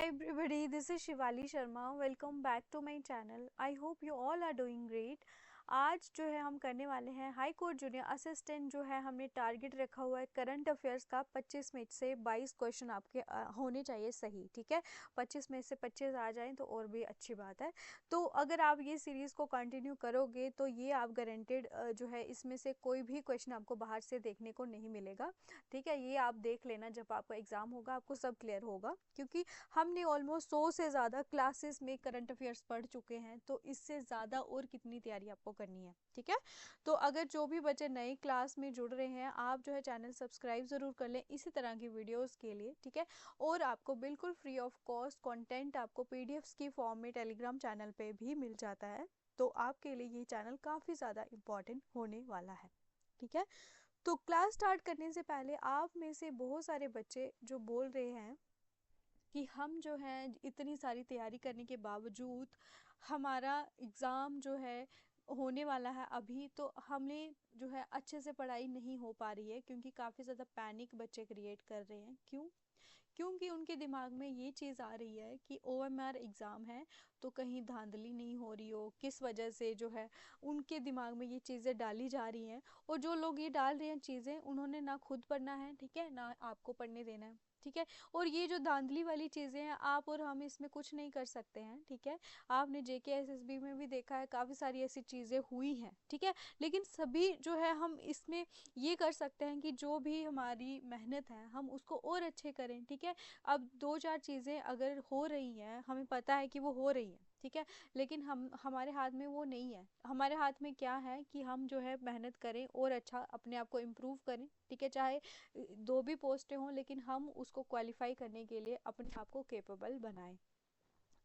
everybody, this is Shivali Sharma. Welcome back to my channel. I hope you all are doing great. आज जो है हम करने वाले हैं हाई कोर्ट जूनियर असिस्टेंट जो है हमने टारगेट रखा हुआ है करंट अफेयर्स का 25 में से 22 क्वेश्चन आपके होने चाहिए सही, ठीक है। 25 में से 25 आ जाएं तो और भी अच्छी बात है। तो अगर आप ये सीरीज़ को कंटिन्यू करोगे तो ये आप गारंटेड जो है इसमें से कोई भी क्वेश्चन आपको बाहर से देखने को नहीं मिलेगा, ठीक है। ये आप देख लेना, जब आपका एग्ज़ाम होगा आपको सब क्लियर होगा, क्योंकि हमने ऑलमोस्ट 100 से ज़्यादा क्लासेस में करंट अफेयर्स पढ़ चुके हैं। तो इससे ज़्यादा और कितनी तैयारी आपको करनी है, ठीक है। तो अगर जो भी बच्चे नई क्लास में जुड़ रहे हैं, आप जो है चैनल सब्सक्राइब ज़रूर कर लें इसी तरह की वीडियोस के लिए, ठीक है। और आपको बिल्कुल फ्री ऑफ कॉस्ट कंटेंट आपको पीडीएफ्स की फॉर्म में टेलीग्राम चैनल पे भी मिल जाता है। तो आपके लिए ये चैनल काफ़ी ज़्यादा इम्पॉर्टेंट होने वाला है, ठीक है। तो क्लास स्टार्ट करने से पहले आप में से बहुत सारे बच्चे जो बोल रहे हैं कि हम जो है इतनी सारी तैयारी करने के बावजूद हमारा एग्ज़ाम जो है होने वाला है अभी, तो हमें जो है अच्छे से पढ़ाई नहीं हो पा रही है, क्योंकि काफ़ी ज़्यादा पैनिक बच्चे क्रिएट कर रहे हैं। क्यों? क्योंकि उनके दिमाग में ये चीज़ आ रही है कि ओएमआर एग्ज़ाम है, तो कहीं धांधली नहीं हो रही हो, किस वजह से जो है उनके दिमाग में ये चीज़ें डाली जा रही हैं। और जो लोग ये डाल रहे हैं चीज़ें, उन्होंने ना खुद पढ़ना है, ठीक है, ना आपको पढ़ने देना है, ठीक है। और ये जो धांधली वाली चीज़ें हैं, आप और हम इसमें कुछ नहीं कर सकते हैं, ठीक है। आपने जेके एसएसबी में भी देखा है, काफ़ी सारी ऐसी चीज़ें हुई हैं, ठीक है। लेकिन सभी जो है हम इसमें ये कर सकते हैं कि जो भी हमारी मेहनत है हम उसको और अच्छे करें, ठीक है। अब दो चार चीज़ें अगर हो रही हैं, हमें पता है कि वो हो रही हैं, ठीक है, लेकिन हमारे हाथ में वो नहीं है। हमारे हाथ में क्या है कि हम जो है मेहनत करें और अच्छा अपने आप को इम्प्रूव करें, ठीक है। चाहे दो भी पोस्टें हों, लेकिन हम उसको क्वालिफाई करने के लिए अपने आप को कैपेबल बनाएं।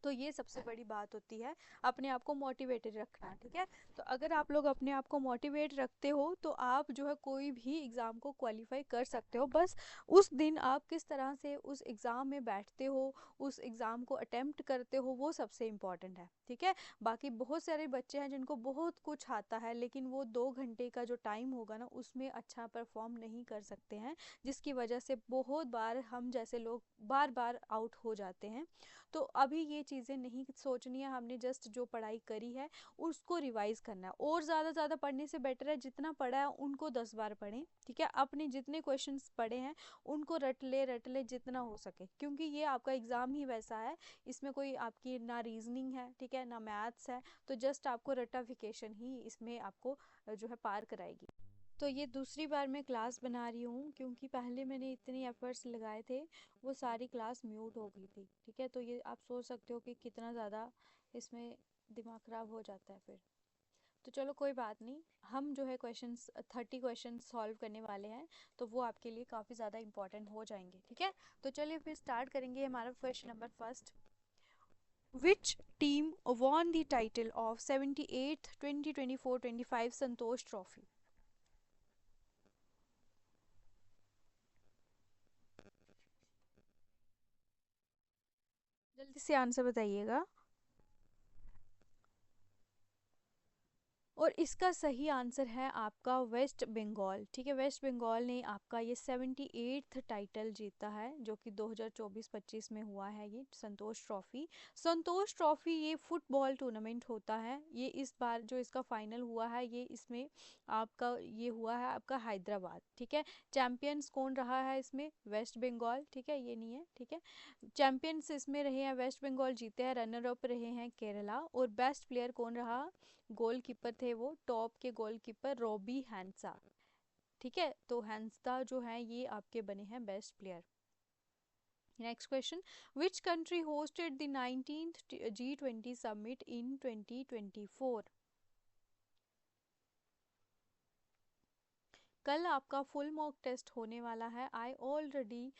तो ये सबसे बड़ी बात होती है, अपने आप को मोटिवेटेड रखना, ठीक है। तो अगर आप लोग अपने आप को मोटिवेट रखते हो तो आप जो है कोई भी एग्ज़ाम को क्वालिफाई कर सकते हो। बस उस दिन आप किस तरह से उस एग्ज़ाम में बैठते हो, उस एग्ज़ाम को अटेम्प्ट करते हो, वो सबसे इम्पॉर्टेंट है, ठीक है। बाकी बहुत सारे बच्चे हैं जिनको बहुत कुछ आता है, लेकिन वो 2 घंटे का जो टाइम होगा ना उसमें अच्छा परफॉर्म नहीं कर सकते हैं, जिसकी वजह से बहुत बार हम जैसे लोग बार बार आउट हो जाते हैं। तो अभी ये चीज़ें नहीं सोचनी है, हमने जस्ट जो पढ़ाई करी है उसको रिवाइज करना है। और ज़्यादा पढ़ने से बेटर है जितना पढ़ा है उनको 10 बार पढ़ें, ठीक है। अपने जितने क्वेश्चंस पढ़े हैं उनको रट ले जितना हो सके, क्योंकि ये आपका एग्ज़ाम ही वैसा है। इसमें कोई आपकी ना रीजनिंग है, ठीक है, ना मैथ्स है। तो जस्ट आपको रटाफिकेशन ही इसमें आपको जो है पार कराएगी। तो ये दूसरी बार मैं क्लास बना रही हूँ, क्योंकि पहले मैंने इतने एफर्ट्स लगाए थे, वो सारी क्लास म्यूट हो गई थी, ठीक है। तो ये आप सोच सकते हो कि कितना ज़्यादा इसमें दिमाग ख़राब हो जाता है फिर। तो चलो कोई बात नहीं, हम जो है क्वेश्चंस 30 क्वेश्चन सॉल्व करने वाले हैं, तो वो आपके लिए काफ़ी ज़्यादा इंपॉर्टेंट हो जाएंगे, ठीक है। तो चलिए फिर स्टार्ट करेंगे हमारा question number first. Which team won the title of 78th 2024-25 Santosh trophy? जल्दी से आंसर बताइएगा। और इसका सही आंसर है आपका वेस्ट बंगाल, ठीक है। वेस्ट बंगाल ने आपका ये 78th टाइटल जीता है, जो कि 2024-25 में हुआ है, ये संतोष ट्रॉफी। संतोष ट्रॉफी ये फुटबॉल टूर्नामेंट होता है। ये इस बार जो इसका फाइनल हुआ है, ये इसमें आपका ये हुआ है आपका हैदराबाद, ठीक है। चैंपियंस कौन रहा है इसमें? वेस्ट बंगाल, ठीक है, ये नहीं है, ठीक है। चैंपियंस इसमें रहे हैं वेस्ट बंगाल, जीते हैं। रनर अप रहे हैं केरला। और बेस्ट प्लेयर कौन रहा? गोलकीपर थे वो, टॉप के गोलकीपर रॉबी हैंसा, ठीक है। तो हैंसा जो है ये आपके बने हैं best player. Next question, which country hosted the 19th G20 summit in 2024? कल आपका फुल मॉक टेस्ट होने वाला है। I already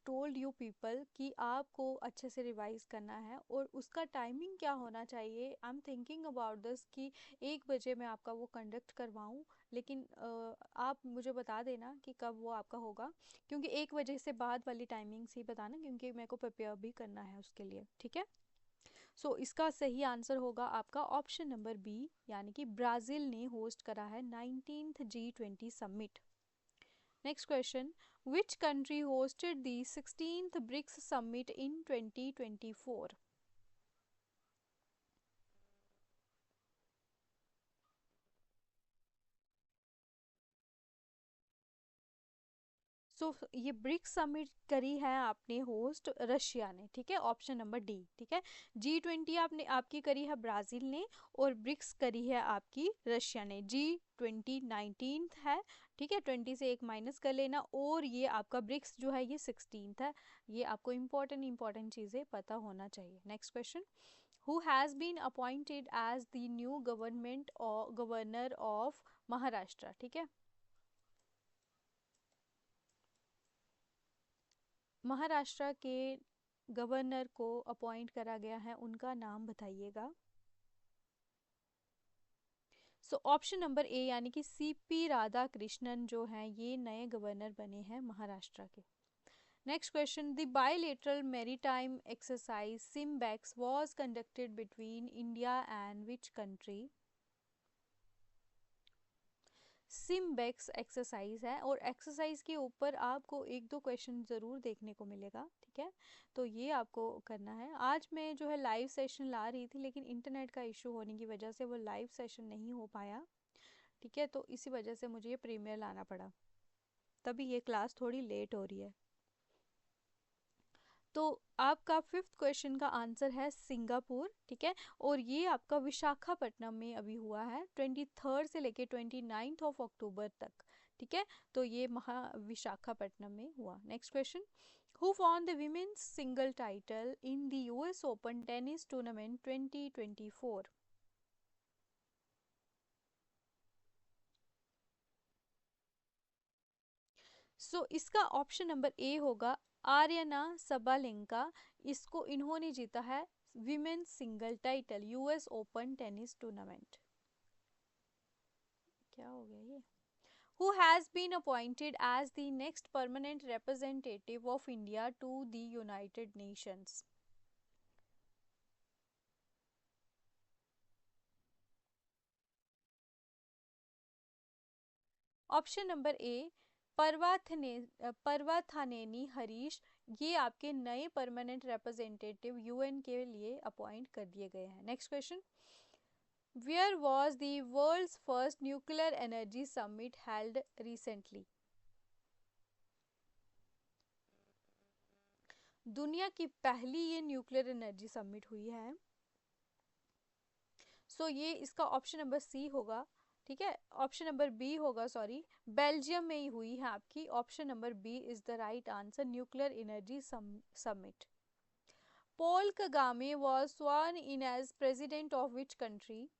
told you people कि आपको अच्छे से रिवाइज करना है, और उसका टाइमिंग क्या होना चाहिए। I am thinking about this कि 1 बजे मैं आपका वो कंडक्ट करवाऊँ, लेकिन आप मुझे बता देना कि कब वो आपका होगा, क्योंकि 1 बजे से बाद वाली टाइमिंग्स ही बताना, क्योंकि मेरे को प्रिपेयर भी करना है उसके लिए, ठीक है। सो इसका सही आंसर होगा आपका ऑप्शन नंबर बी, यानी कि ब्राज़ील ने होस्ट करा है 19th G20 summit. Next question, Which country hosted the 16th BRICS summit in 2024? सो ये ब्रिक्स समिट करी है आपने होस्ट रशिया ने, ठीक है, ऑप्शन नंबर डी, ठीक है। G20 आपने आपकी करी है ब्राज़ील ने, और ब्रिक्स करी है आपकी रशिया ने। G20 19 है, ठीक है, 20 से एक माइनस कर लेना, और ये आपका ब्रिक्स जो है ये 16 है। ये आपको इंपॉर्टेंट चीज़ें पता होना चाहिए। Next question, who has been appointed as the new governor of Maharashtra, ठीक है। महाराष्ट्र के गवर्नर को अपॉइंट करा गया है, उनका नाम बताइएगा। सो ऑप्शन नंबर ए यानी कि सीपी राधाकृष्णन जो हैं ये नए गवर्नर बने हैं महाराष्ट्र के। Next question, the bilateral maritime exercise SIMBEX was conducted between India and which country? SIMBEX exercise है, और एक्सरसाइज के ऊपर आपको एक दो क्वेश्चन ज़रूर देखने को मिलेगा, ठीक है। तो ये आपको करना है। आज मैं जो है लाइव सेशन ला रही थी, लेकिन इंटरनेट का इशू होने की वजह से वो लाइव सेशन नहीं हो पाया, ठीक है। तो इसी वजह से मुझे ये प्रीमियर लाना पड़ा, तभी ये क्लास थोड़ी लेट हो रही है। तो आपका फिफ्थ क्वेश्चन का आंसर है सिंगापुर, ठीक है। और ये आपका विशाखापट्टनम में अभी हुआ है, 23 से लेके 29 अक्टूबर तक, ठीक है। तो ये विशाखापट्टनम में हुआ। Next question, who won the women's single title in the US open tennis tournament 2024? So इसका ऑप्शन नंबर ए होगा आर्यना सबालेंका। इसको इन्होंने जीता है women single title US open tennis tournament. क्या हो गया ये? Who has been appointed as the next permanent representative of India to the United Nations? Option number A Parvathaneni Harish, ये आपके नए परमानेंट रिप्रेजेंटेटिव यूएन के लिए अपॉइंट कर दिए गए हैं। Next question, where was the world's first nuclear energy summit held recently? दुनिया की पहली ये न्यूक्लियर एनर्जी समिट हुई है। सो ये इसका ऑप्शन नंबर सी होगा, ठीक है। ऑप्शन नंबर बी होगा, सॉरी, बेल्जियम में ही हुई है आपकी। Option number B is the right answer, nuclear energy summit. Paul Kagame was स्worn in as president of which country?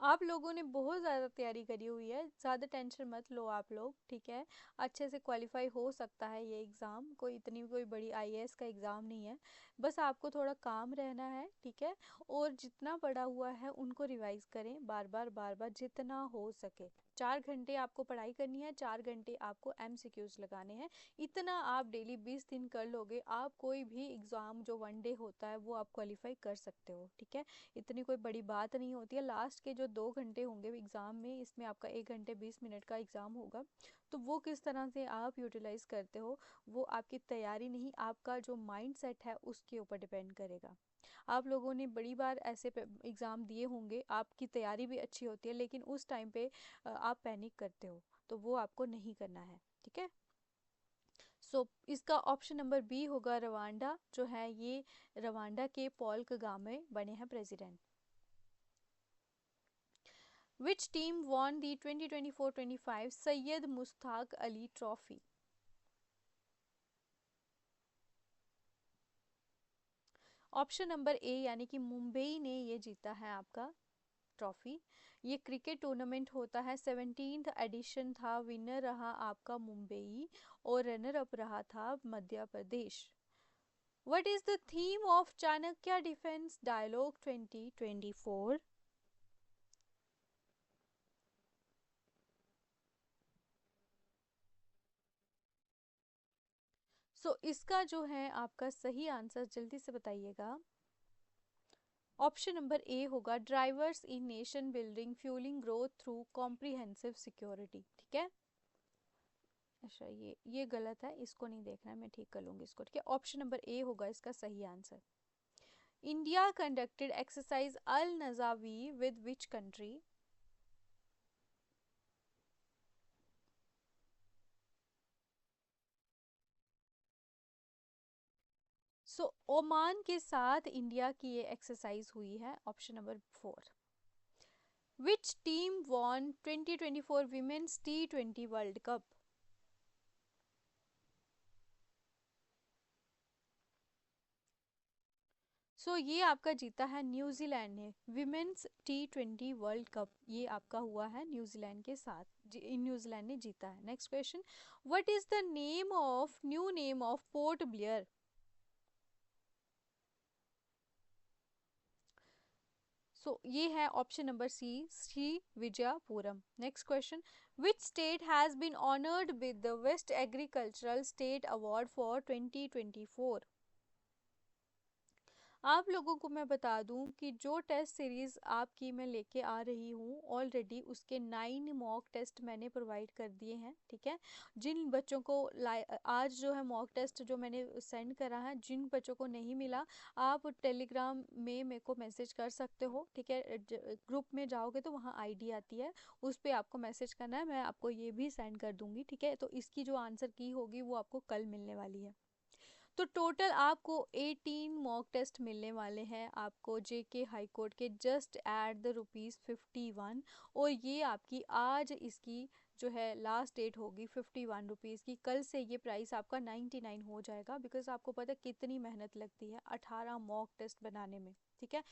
आप लोगों ने बहुत ज़्यादा तैयारी करी हुई है, ज़्यादा टेंशन मत लो आप लोग, ठीक है। अच्छे से क्वालिफाई हो सकता है ये एग्ज़ाम, कोई बड़ी आईएएस का एग्ज़ाम नहीं है। बस आपको थोड़ा काम रहना है, ठीक है। और जितना पढ़ा हुआ है उनको रिवाइज़ करें बार बार जितना हो सके। 4 घंटे आपको पढ़ाई करनी है, 4 घंटे आपको एमसीक्यूज लगाने हैं। इतना आप डेली 20 दिन कर लोगे, आप कोई भी एग्ज़ाम जो वनडे होता है वो आप क्वालिफाई कर सकते हो, ठीक है। इतनी कोई बड़ी बात नहीं होती है। लास्ट के जो 2 घंटे होंगे एग्ज़ाम में, इसमें आपका 1 घंटे 20 मिनट का एग्ज़ाम होगा, तो वो किस तरह से आप यूटिलाइज़ करते हो वो आपकी तैयारी नहीं, आपका जो माइंड सेट है उसके ऊपर डिपेंड करेगा। आप लोगों ने बड़ी बार ऐसे एग्ज़ाम दिए होंगे, आपकी तैयारी भी अच्छी होती है, लेकिन उस टाइम पे आप पैनिक करते हो, तो वो आपको नहीं करना है, ठीक है। सो इसका ऑप्शन नंबर बी होगा रवांडा, जो है ये रवांडा के पॉल कगामे बने हैं president. Which team won the 2024-25 Syed Mushtaq Ali Trophy? Option number ए यानी कि मुंबई ने ये जीता है आपका ट्रॉफी। ये क्रिकेट टूर्नामेंट होता है, 17th एडिशन था, विनर रहा आपका मुंबई और रनर अप रहा था Madhya Pradesh. What is the theme of Chanakya defence dialogue 2024? So इसका जो है आपका सही आंसर जल्दी से बताइएगा। ऑप्शन नंबर ए होगा ड्राइवर्स इन nation building fuelling growth through comprehensive security. ठीक है, अच्छा ये गलत है, इसको नहीं देखना है, मैं ठीक कर लूँगी इसको। ठीक है, ऑप्शन नंबर ए होगा इसका सही answer. India conducted exercise Al Najah with which country? So Oman के साथ इंडिया की ये एक्सरसाइज हुई है, option number 4। Which team won 2024 women's T20 world cup? ये आपका जीता है न्यूजीलैंड ने विमेन्स T20 वर्ल्ड कप, ये आपका हुआ है न्यूजीलैंड के साथ, न्यूजीलैंड ने जीता है। Next question, what is the new name of Port Blair? ये है option number C, Shri Vijayapuram. Next question, which state has been honoured with the best agricultural state award for 2024? आप लोगों को मैं बता दूं कि जो टेस्ट सीरीज़ आपकी मैं लेके आ रही हूँ ऑलरेडी, उसके 9 मॉक टेस्ट मैंने प्रोवाइड कर दिए हैं। ठीक है, जिन बच्चों को आज जो है मॉक टेस्ट जो मैंने सेंड करा है, जिन बच्चों को नहीं मिला आप टेलीग्राम में मेरे को मैसेज कर सकते हो। ठीक है, ग्रुप में जाओगे तो वहाँ आईडी आती है, उस पर आपको मैसेज करना है, मैं आपको ये भी सेंड कर दूँगी। ठीक है, तो इसकी जो आंसर की होगी वो आपको कल मिलने वाली है। तो टोटल आपको 18 मॉक टेस्ट मिलने वाले हैं आपको जेके हाई कोर्ट के, जस्ट एट द ₹51। और ये आपकी आज इसकी जो है लास्ट डेट होगी ₹51 की। कल से ये प्राइस आपका 99 हो जाएगा, बिकॉज आपको पता है कितनी मेहनत लगती है 18 मॉक टेस्ट बनाने में। ठीक है,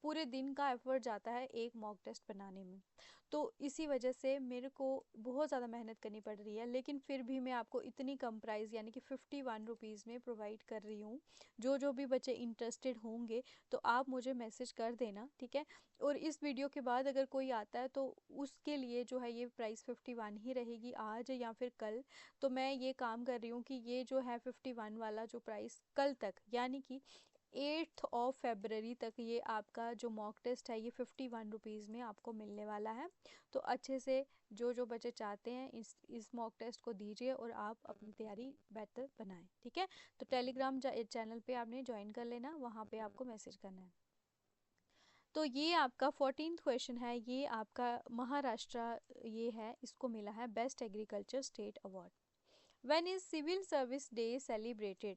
पूरे दिन का एफर्ट जाता है एक मॉक टेस्ट बनाने में, तो इसी वजह से मेरे को बहुत ज़्यादा मेहनत करनी पड़ रही है, लेकिन फिर भी मैं आपको इतनी कम प्राइस यानी कि ₹51 में प्रोवाइड कर रही हूँ। जो भी बच्चे इंटरेस्टेड होंगे तो आप मुझे मैसेज कर देना। ठीक है, और इस वीडियो के बाद अगर कोई आता है तो उसके लिए जो है ये प्राइस 51 ही रहेगी आज या फिर कल। तो मैं ये काम कर रही हूँ कि ये जो है 51 वाला जो प्राइस कल तक यानी कि 8 फरवरी तक ये आपका जो मॉक टेस्ट है ये ₹51 में आपको मिलने वाला है। तो अच्छे से जो बच्चे चाहते हैं इस मॉक टेस्ट को दीजिए और आप अपनी तैयारी बेहतर बनाएं। ठीक है, तो टेलीग्राम चैनल पे आपने ज्वाइन कर लेना, वहाँ पे आपको मैसेज करना है। तो ये आपका 14th क्वेश्चन है, ये आपका महाराष्ट्र ये है, इसको मिला है best agriculture state award. When is civil service day celebrated?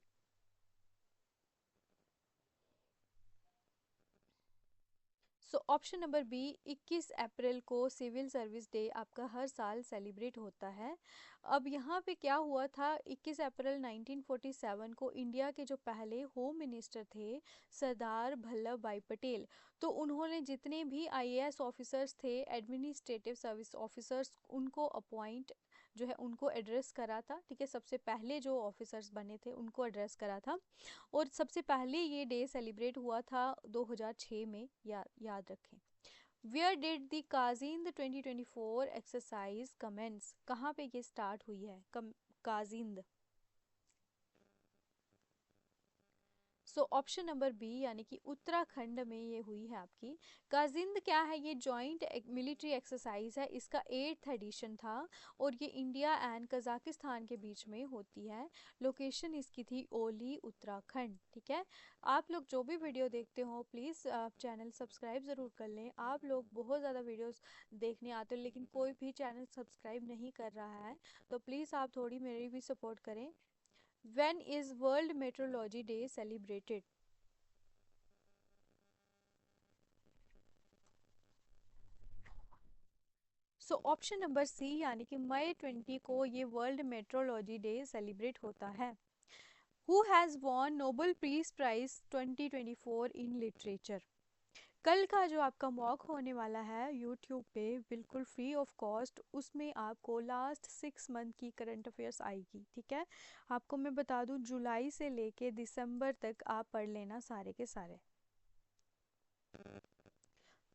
Option number B, 21 April को सिविल सर्विस डे आपका हर साल सेलिब्रेट होता है। अब यहाँ पे क्या हुआ था, 21 अप्रैल 1947 को इंडिया के जो पहले होम मिनिस्टर थे सरदार वल्लभ भाई पटेल, तो उन्होंने जितने भी आईएएस ऑफिसर्स थे, एडमिनिस्ट्रेटिव सर्विस ऑफिसर्स, उनको अपॉइंट जो है उनको एड्रेस करा था। ठीक है, सबसे पहले जो ऑफिसर्स बने थे उनको एड्रेस करा था, और सबसे पहले ये डे सेलिब्रेट हुआ था 2006 में, याद रखें। Where did the Kazind 2024 exercise commence? कहाँ पे ये स्टार्ट हुई है काजिंद? ऑप्शन नंबर बी यानी कि उत्तराखंड में ये हुई है आपकी। काजिंद क्या है, ये जॉइंट मिलिट्री एक्सरसाइज है, इसका 8th एडिशन था और ये इंडिया एंड कजाकिस्तान के बीच में होती है। लोकेशन इसकी थी ओली, उत्तराखंड। ठीक है, आप लोग जो भी वीडियो देखते हो प्लीज़ आप चैनल सब्सक्राइब ज़रूर कर लें। आप लोग बहुत ज़्यादा वीडियोस देखने आते हो लेकिन कोई भी चैनल सब्सक्राइब नहीं कर रहा है, तो प्लीज़ आप थोड़ी मेरी भी सपोर्ट करें। When is World Meteorology Day celebrated? Option number C यानी कि मई 20 को ये वर्ल्ड मेट्रोलॉजी डे सेलिब्रेट होता है। Who has won Nobel peace prize 2024 in literature? कल का जो आपका मॉक होने वाला है यूट्यूब पे बिल्कुल फ्री ऑफ कॉस्ट, उसमें आपको लास्ट 6 मंथ की करंट अफेयर्स आएगी। ठीक है, आपको मैं बता दूं जुलाई से लेके दिसंबर तक आप पढ़ लेना सारे के सारे।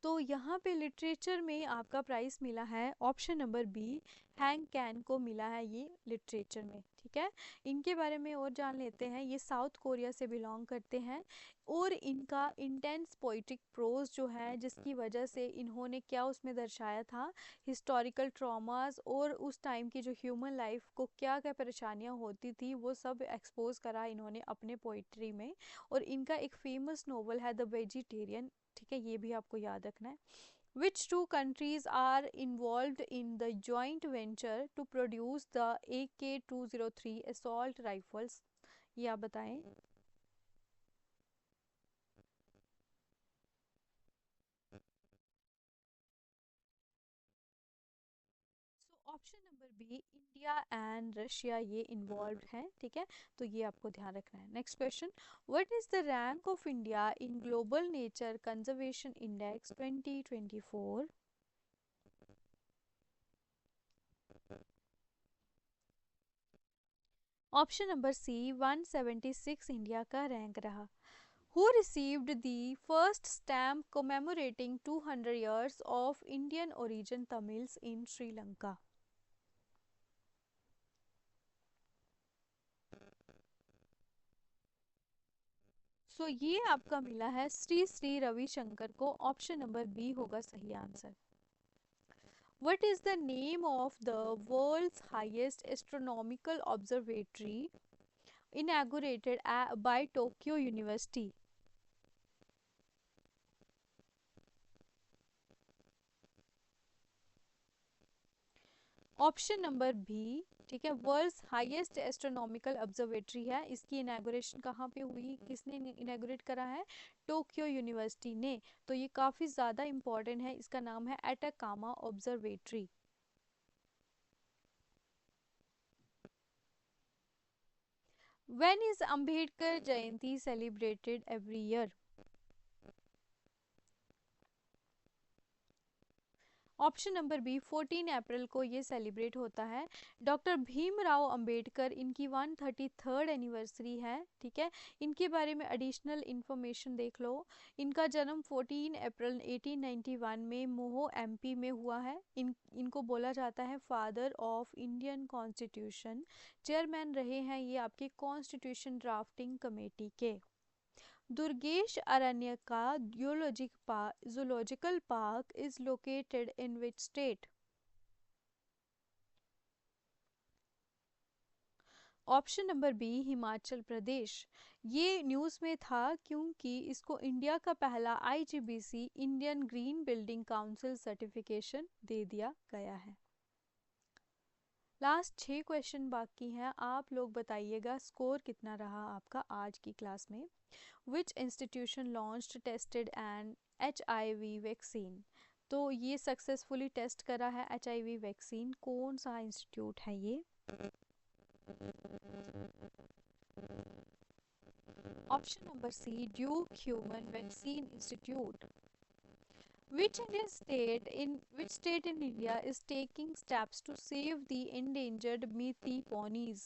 तो यहाँ पे लिटरेचर में आपका प्राइस मिला है option number B, Han Kang को मिला है ये लिटरेचर में। ठीक है, इनके बारे में और जान लेते हैं। ये साउथ कोरिया से बिलोंग करते हैं और इनका इंटेंस पोइट्रिक प्रोज जो है, जिसकी वजह से इन्होंने क्या उसमें दर्शाया था, हिस्टोरिकल ट्रॉमास और उस टाइम की जो ह्यूमन लाइफ को क्या क्या परेशानियां होती थी वो सब एक्सपोज करा इन्होंने अपने पोइट्री में। और इनका एक फेमस नोवेल है द वेजिटेरियन। ठीक है, ये भी आपको याद रखना है। Which two countries are involved in the joint venture to produce the AK-203 assault rifles? ये आप बताएं। So option number B, India and Russia ये इन्वॉल्व हैं। ठीक है, तो ये आपको ध्यान रखना है। Next question, what is the rank of India in global nature conservation index 2024? Option number C, 176 India का रैंक रहा। Who received the first stamp commemorating 200 years of Indian origin Tamils in Sri Lanka? ये आपका मिला है श्री श्री रविशंकर को। Option number B होगा सही answer. What is the name of the world's highest astronomical observatory inaugurated by Tokyo University? Option number B, ठीक है, world's highest astronomical observatory है। इसकी इनॉग्रेशन कहाँ पे हुई, किसने इनॉग्रेट करा है? टोक्यो यूनिवर्सिटी ने। तो ये काफ़ी ज़्यादा इंपॉर्टेंट है। इसका नाम है Atacama observatory. When is Ambedkar Jayanti celebrated every year? Option number B, 14 April को ये सेलिब्रेट होता है। डॉक्टर भीमराव अंबेडकर, इनकी 133rd एनिवर्सरी है। ठीक है, इनके बारे में एडिशनल इंफॉर्मेशन देख लो। इनका जन्म 14 अप्रैल 1891 में मोहो एमपी में हुआ है। इनको बोला जाता है father of Indian constitution. Chairman रहे हैं ये आपके कॉन्स्टिट्यूशन ड्राफ्टिंग कमेटी के। दुर्गेश अरण्य का zoological park is located in which state? Option number B, Himachal Pradesh. ये न्यूज़ में था क्योंकि इसको इंडिया का पहला IGBC Indian green building council certification दे दिया गया है। लास्ट 6 क्वेश्चन बाकी हैं। आप लोग बताइएगा स्कोर कितना रहा आपका आज की क्लास में। विच institution launched tested and HIV vaccine? तो ये सक्सेसफुली टेस्ट करा है HIV वैक्सीन। कौन सा इंस्टीट्यूट है ये? Option number C, Duke human vaccine institute. Which state in India is taking steps to save the endangered Meeti ponies?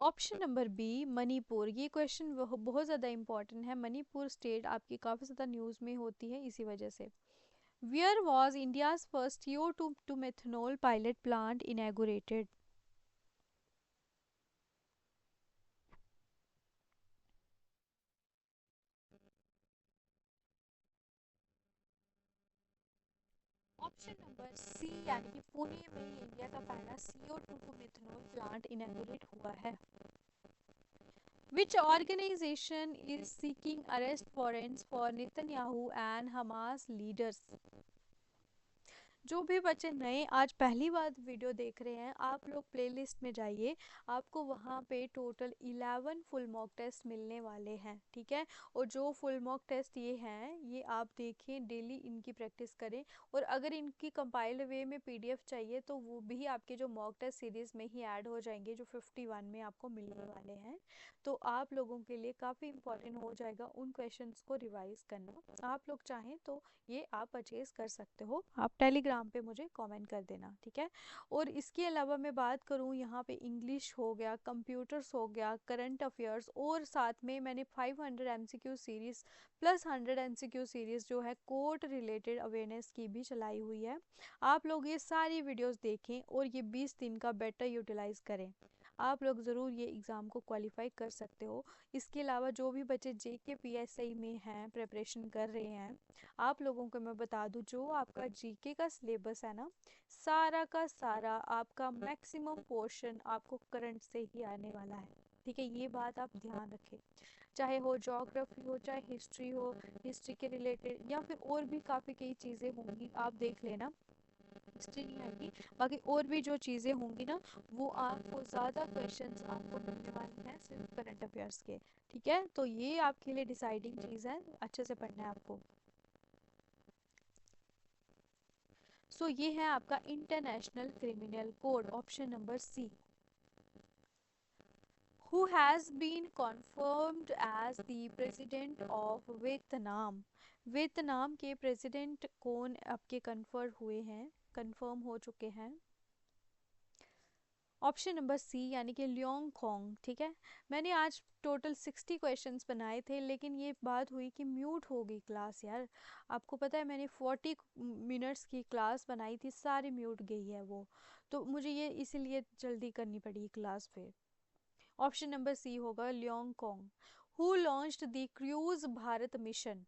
Option number B, Manipur. ये question बहुत ज़्यादा इंपॉर्टेंट है। मणिपुर स्टेट आपकी काफ़ी ज़्यादा न्यूज़ में होती है इसी वजह से। Where was India's first CO2 to methanol pilot plant inaugurated? Option number C, यानी कि पुणे में इंडिया का पहला CO2 to methanol plant inaugurate हुआ है। Which organization is seeking arrest warrants for Netanyahu and Hamas leaders? जो भी बच्चे नए आज पहली बार वीडियो देख रहे हैं, आप लोग प्लेलिस्ट में जाइए। आपको वहाँ पे टोटल 11 फुल मॉक टेस्ट मिलने वाले हैं। ठीक है, और जो फुल मॉक टेस्ट ये हैं ये आप देखें, डेली इनकी प्रैक्टिस करें। और अगर इनकी कंपाइल्ड वे में PDF चाहिए तो वो भी आपके जो मॉक टेस्ट सीरीज़ में ही ऐड हो जाएंगे, जो 51 में आपको मिलने वाले हैं। तो आप लोगों के लिए काफ़ी इंपॉर्टेंट हो जाएगा उन क्वेश्चंस को रिवाइज करना। आप लोग चाहें तो ये आप परचेज कर सकते हो। आप टेलीग्राम इंस्टाग्राम पे मुझे कमेंट कर देना, ठीक है। और इसके अलावा मैं बात करूँ यहाँ पे इंग्लिश हो गया, कंप्यूटर्स हो गया, करंट अफेयर्स, और साथ में मैंने 500 MCQ series plus 100 MCQ series जो है कोर्ट रिलेटेड अवेयरनेस की भी चलाई हुई है। आप लोग ये सारी वीडियोस देखें और ये 20 दिन का बेटर यूटिलाइज करें। आप लोग ज़रूर ये एग्ज़ाम को क्वालिफाई कर सकते हो। इसके अलावा जो भी बच्चे जेके पीएसआई में हैं, प्रिपरेशन कर रहे हैं, आप लोगों को मैं बता दूं, जो आपका जीके का सिलेबस है ना, सारा का सारा आपका मैक्सिमम पोर्शन आपको करंट से ही आने वाला है, ठीक है। ये बात आप ध्यान रखें, चाहे हो ज्योग्राफी हो, चाहे हिस्ट्री हो, हिस्ट्री के रिलेटेड, या फिर और भी काफ़ी कई चीज़ें होंगी, आप देख लेना। हिस्ट्री नहीं आएगी, बाकी और भी जो चीज़ें होंगी ना, वो आपको ज़्यादा क्वेश्चंस आपको मिलने वाले हैं सिर्फ करंट अफेयर्स के, ठीक है। तो ये आपके लिए डिसाइडिंग चीज़ है, अच्छे से पढ़ना है आपको। सो ये है आपका international criminal code, option number C. Who has been confirmed as the president of Vietnam? Vietnam के प्रेसिडेंट कौन आपके कन्फर्म हुए हैं, कंफर्म हो चुके हैं? ऑप्शन नंबर सी, यानी कि ल्योंग खोंग, ठीक है। मैंने आज टोटल 60 क्वेश्चंस बनाए थे, लेकिन ये बात हुई कि म्यूट हो गई क्लास यार। आपको पता है मैंने 40 मिनट्स की क्लास बनाई थी, सारी म्यूट गई है वो, तो मुझे ये इसीलिए जल्दी करनी पड़ी क्लास पे। ऑप्शन नंबर सी होगा Leong Kong. Who launched the cruise Bharat mission?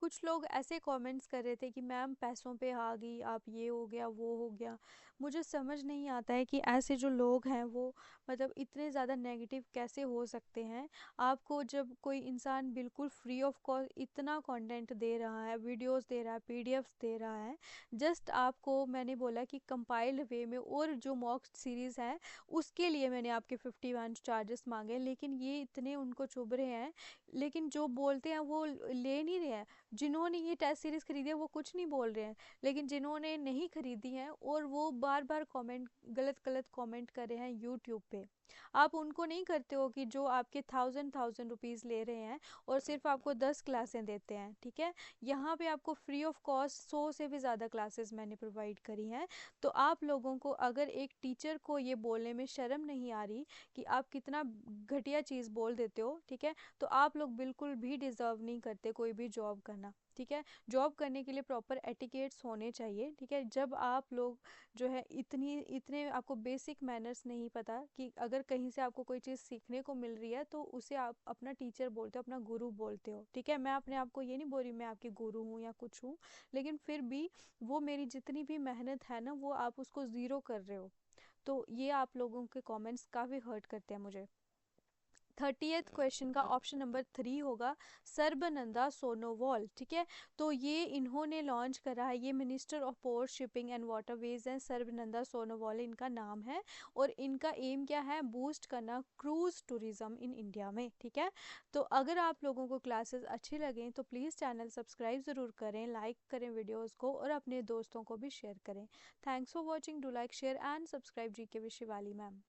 कुछ लोग ऐसे कमेंट्स कर रहे थे कि मैम पैसों पे आ गई आप, ये हो गया वो हो गया। मुझे समझ नहीं आता है कि ऐसे जो लोग हैं वो मतलब इतने ज़्यादा नेगेटिव कैसे हो सकते हैं। आपको जब कोई इंसान बिल्कुल फ्री ऑफ कॉस्ट इतना कंटेंट दे रहा है, वीडियोस दे रहा है, पीडीएफ्स दे रहा है, जस्ट आपको मैंने बोला कि कंपाइल्ड वे में, और जो मॉक सीरीज़ है उसके लिए मैंने आपके 51 चार्जेस मांगे, लेकिन ये इतने उनको चुभ रहे हैं, लेकिन जो बोलते हैं वो ले नहीं रहे हैं। जिन्होंने ये टेस्ट सीरीज़ खरीदी है वो कुछ नहीं बोल रहे हैं, लेकिन जिन्होंने नहीं खरीदी है और वो बार बार कमेंट, गलत गलत कमेंट कर रहे हैं यूट्यूब पे, आप उनको नहीं करते हो कि जो आपके थाउजेंड रुपीज़ ले रहे हैं और सिर्फ आपको 10 क्लासें देते हैं, ठीक है। यहाँ पे आपको फ्री ऑफ कॉस्ट 100 से भी ज़्यादा क्लासेस मैंने प्रोवाइड करी हैं। तो आप लोगों को अगर एक टीचर को ये बोलने में शर्म नहीं आ रही कि आप कितना घटिया चीज़ बोल देते हो, ठीक है, तो आप लोग बिल्कुल भी डिज़र्व नहीं करते कोई भी जॉब करना, ठीक है। जॉब करने के लिए प्रॉपर एटिकेट्स होने चाहिए, ठीक है। जब आप लोग जो है इतने आपको बेसिक मैनर्स नहीं पता कि अगर कहीं से आपको कोई चीज़ सीखने को मिल रही है तो उसे आप अपना टीचर बोलते हो, अपना गुरु बोलते हो, ठीक है। मैं अपने आप को ये नहीं बोल रही मैं आपकी गुरु हूँ या कुछ हूँ, लेकिन फिर भी वो मेरी जितनी भी मेहनत है ना, वो आप उसको ज़ीरो कर रहे हो। तो ये आप लोगों के कमेंट्स काफ़ी हर्ट करते हैं मुझे। 30th क्वेश्चन का ऑप्शन नंबर 3 होगा सर्बानंदा सोनोवाल, ठीक है। तो ये इन्होंने लॉन्च करा है, ये minister of port shipping and waterways हैं, सर्बानंदा सोनोवाल इनका नाम है। और इनका एम क्या है, बूस्ट करना क्रूज टूरिज्म इन इंडिया में, ठीक है। तो अगर आप लोगों को क्लासेस अच्छी लगें तो प्लीज़ चैनल सब्सक्राइब ज़रूर करें, लाइक करें वीडियोज़ को, और अपने दोस्तों को भी शेयर करें। Thanks for watching, do like share and subscribe. G K with Shivali ma'am.